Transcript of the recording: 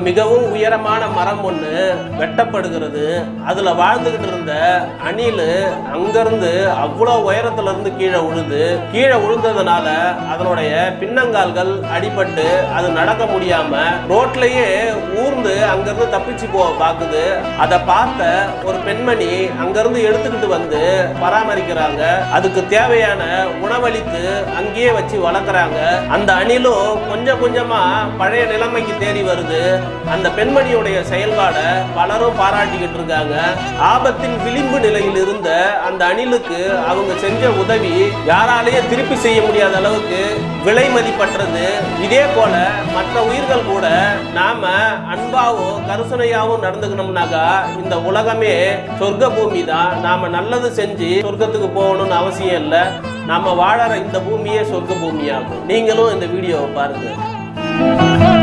மிகவும் உயரமான மரம் ஒன்று வெட்டப்படுகிறது. அதுல வாழ்ந்துகிட்டு இருந்த அணில் அங்கிருந்து அவ்வளோ உயரத்துல இருந்து கீழே விழுந்ததுனால அதனுடைய பின்னங்கால்கள் அடிபட்டு அது நடக்க முடியாம ரோட்லயே ஊர்ந்து அங்கிருந்து தப்பிச்சு பாக்குது. அதை பார்த்த ஒரு பெண்மணி அங்கிருந்து எடுத்துக்கிட்டு வந்து பராமரிக்கிறாங்க. அதுக்கு தேவையான உணவளித்து அங்கேயே வச்சு வளர்க்குறாங்க. அந்த அணிலும் கொஞ்சம் கொஞ்சமா பழைய நிலைமைக்கு தேடி வருது. அந்த பெண்மணியுடைய செயல்பாடை பலரும் பாராட்டிக்கிட்டு இருக்காங்க. ஆபத்தின் விளிம்பு நிலையில் இருந்த அந்த அணிலுக்கு அவங்க செஞ்ச உதவி யாராலேயே திருப்பி செய்ய முடியாத அளவுக்கு விலை மதிப்பற்றது. இதே போல மற்ற உயிர்கள் கூட நாம அன்பாவும் கருசனையாவும் நடந்துக்கணும்னாக்கா இந்த உலகமே சொர்க்க பூமி தான். நாம நல்லது செஞ்சு சொர்க்கத்துக்கு போகணும்னு அவசியம் இல்லை. நாம வாழற இந்த பூமியே சொர்க்க பூமியாகும். நீங்களும் இந்த வீடியோவை பாருங்க.